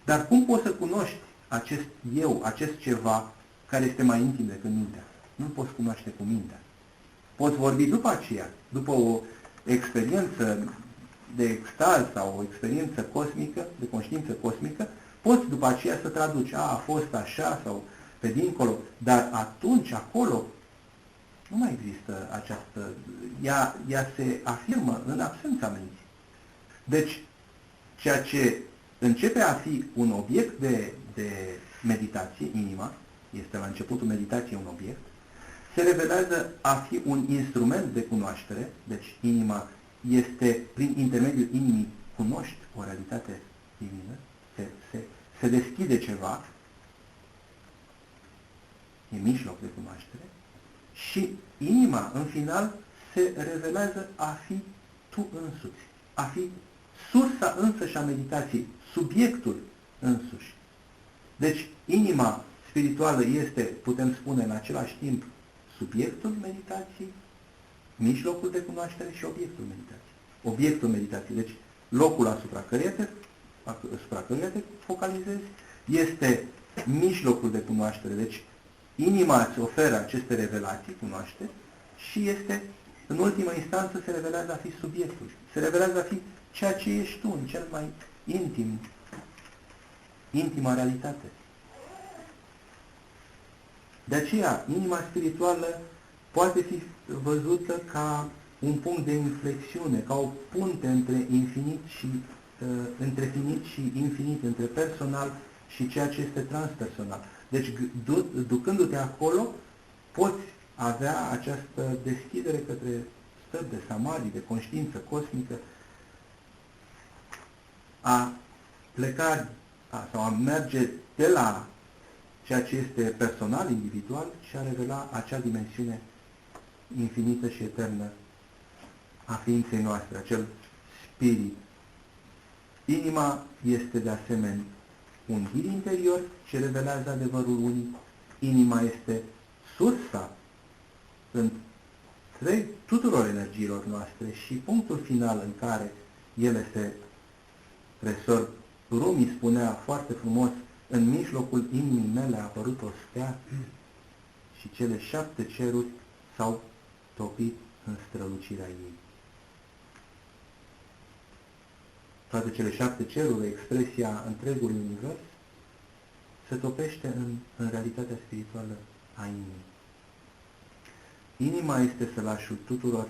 Dar cum poți să cunoști acest eu, acest ceva care este mai intim decât mintea? Nu poți cunoaște cu mintea. Poți vorbi după aceea, după o experiență de extaz sau o experiență cosmică, de conștiință cosmică, poți după aceea să traduci, a fost așa sau pe dincolo, dar atunci, acolo, nu mai există această, ea se afirmă în absența minții. Deci, ceea ce începe a fi un obiect de meditație, inima, este la începutul meditației un obiect, se revelează a fi un instrument de cunoaștere, deci inima este, prin intermediul inimii, cunoști o realitate divină, se deschide ceva, e mijloc de cunoaștere, și inima, în final, se revelează a fi tu însuți, a fi sursa însăși a meditației, subiectul însuși. Deci, inima spirituală este, putem spune, în același timp, subiectul meditației, mijlocul de cunoaștere și obiectul meditației. Obiectul meditației, deci locul asupra căruia te focalizezi, este mijlocul de cunoaștere, deci inima îți oferă aceste revelații, cunoaște, și este, în ultima instanță, se revelează a fi subiectul, se revelează a fi ceea ce ești tu, în cel mai intima realitate. De aceea, inima spirituală poate fi văzută ca un punct de inflexiune, ca o punte între finit și infinit, între personal și ceea ce este transpersonal. Deci, ducându-te acolo, poți avea această deschidere către stări de samadhi, de conștiință cosmică, a pleca sau a merge de la ceea ce este personal, individual, și a revela acea dimensiune infinită și eternă a ființei noastre, acel spirit. Inima este de asemenea un ghid interior ce revelează adevărul unic. Inima este sursa întreg tuturor energiilor noastre și punctul final în care ele se resorb. Rumi spunea foarte frumos: în mijlocul inimii mele a apărut o stea și cele 7 ceruri s-au topit în strălucirea ei. Toate cele 7 ceruri, expresia întregului univers, se topește în realitatea spirituală a inimii. Inima este sălașul tuturor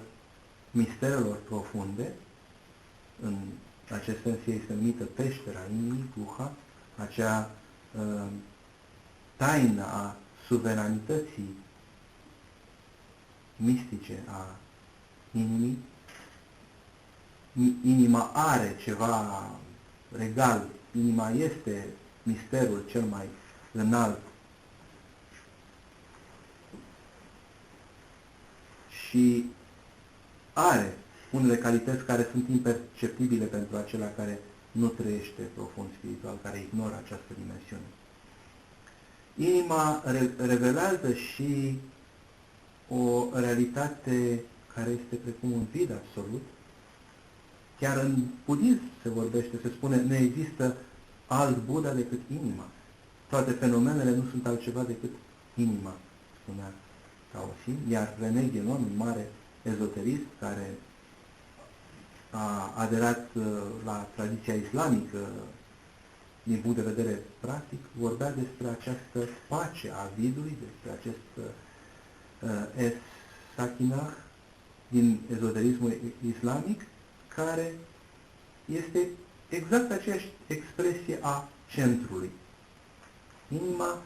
misterelor profunde. În acest sens ea este numită peștera inimii, guha, acea taină a suveranității mistice a inimii. Inima are ceva regal, inima este misterul cel mai înalt și are unele calități care sunt imperceptibile pentru acela care nu trăiește profund spiritual, care ignoră această dimensiune. Inima revelează și o realitate care este precum un vid absolut. Chiar în budism se vorbește, se spune, nu există alt Buddha decât inima. Toate fenomenele nu sunt altceva decât inima, spunea Taosim. Iar René Guénon, un mare ezoterist care a aderat la tradiția islamică din punct de vedere practic, vorbea despre această pace a vidului, despre acest es-sakinah din ezoterismul islamic, care este exact aceeași expresie a centrului. Inima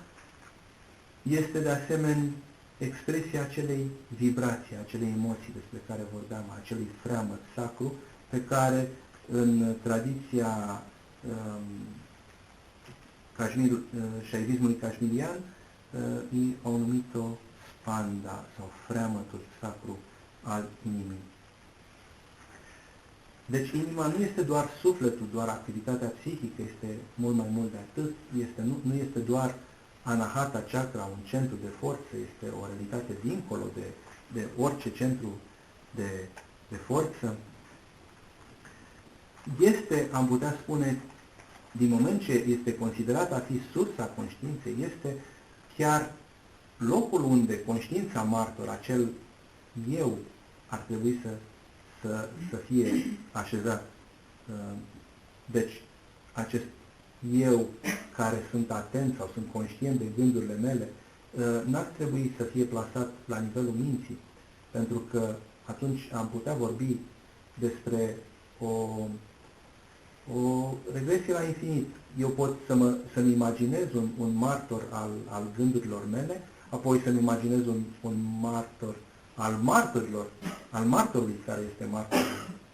este de asemenea expresia acelei vibrații, acelei emoții despre care vorbeam, acelui freamăt sacru, pe care în tradiția șaivismului cașmirian ei au numit-o spanda sau freamătul sacru al inimii. Deci inima nu este doar sufletul, doar activitatea psihică, este mult mai mult de atât, nu este doar anahata chakra, un centru de forță, este o realitate dincolo de orice centru de forță. Este, am putea spune, din moment ce este considerat a fi sursa conștiinței, este chiar locul unde conștiința martor, acel eu, ar trebui să fie așezat. Deci, acest eu care sunt atent sau sunt conștient de gândurile mele, n-ar trebui să fie plasat la nivelul minții, pentru că atunci am putea vorbi despre o regresie la infinit. Eu pot să-mi imaginez un martor al gândurilor mele, apoi să-mi imaginez un martor al martorilor, al martorului care este martorul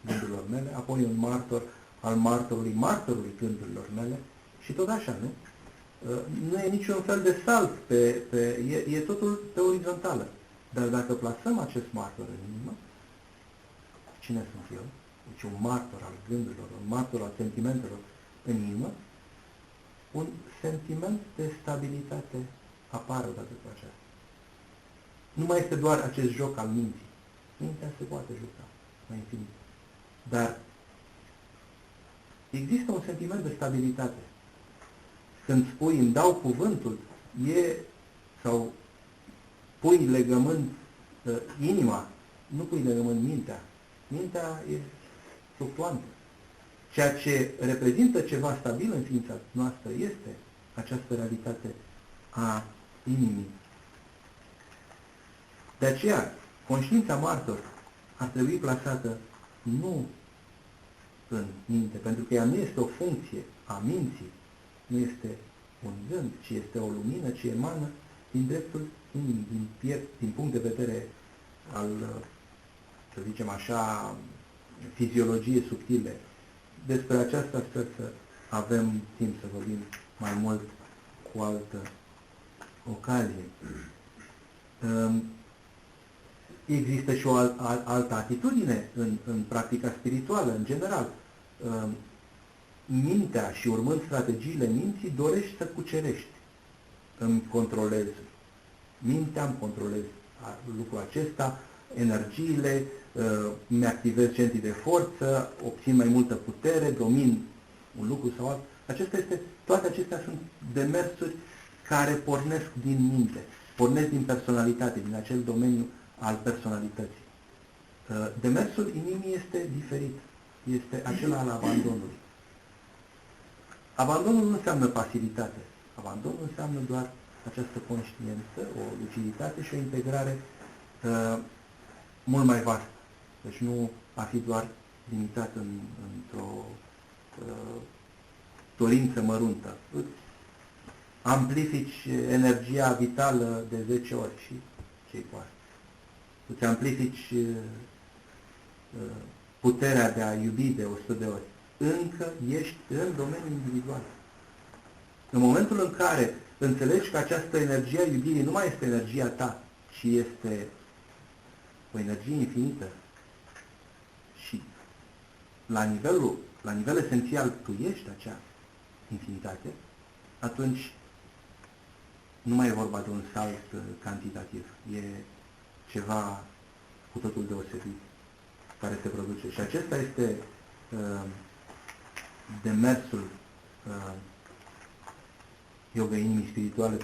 gândurilor mele, apoi un martor al martorului gândurilor mele și tot așa, nu? Nu e niciun fel de salt, e totul pe orizontală. Dar dacă plasăm acest martor în inimă, cine sunt eu? Deci un martor al gândurilor, un martor al sentimentelor în inimă, un sentiment de stabilitate apare odată cu aceasta. Nu mai este doar acest joc al minții. Mintea se poate juca mai infinit. Dar există un sentiment de stabilitate. Când spui, îmi dau cuvântul, sau pui legământ inima, nu pui legământ mintea. Mintea e fluctuantă. Ceea ce reprezintă ceva stabil în ființa noastră este această realitate a inimii. De aceea, conștiința martor ar trebui plasată nu în minte, pentru că ea nu este o funcție a minții, nu este un gând, ci este o lumină ce emană din dreptul inimii, din piept, din punct de vedere al, să zicem așa, fiziologie subtile. Despre aceasta sper să avem timp să vorbim mai mult cu altă ocazie. Există și o altă atitudine în practica spirituală, în general. Mintea și urmând strategiile minții, dorești să cucerești. Îmi controlez mintea, îmi controlez lucrul acesta, energiile, îmi activez centrii de forță, obțin mai multă putere, domin un lucru sau alt. Toate acestea sunt demersuri care pornesc din minte, pornesc din personalitate, din acel domeniu al personalității. Demersul inimii este diferit, este acela al abandonului. Abandonul nu înseamnă pasivitate. Abandonul înseamnă doar această conștiință, o luciditate și o integrare mult mai vastă. Deci nu a fi doar limitat într-o dorință măruntă. Îți amplifici energia vitală de 10 ori și ce-i poate. Îți amplifici puterea de a iubi de 100 de ori. Încă ești în domeniul individual. În momentul în care înțelegi că această energie a iubirii nu mai este energia ta, ci este o energie infinită și la nivel esențial tu ești acea infinitate, atunci nu mai e vorba de un salt cantitativ. E ceva cu totul deosebit care se produce. Și acesta este demersul yoga inimii spirituale.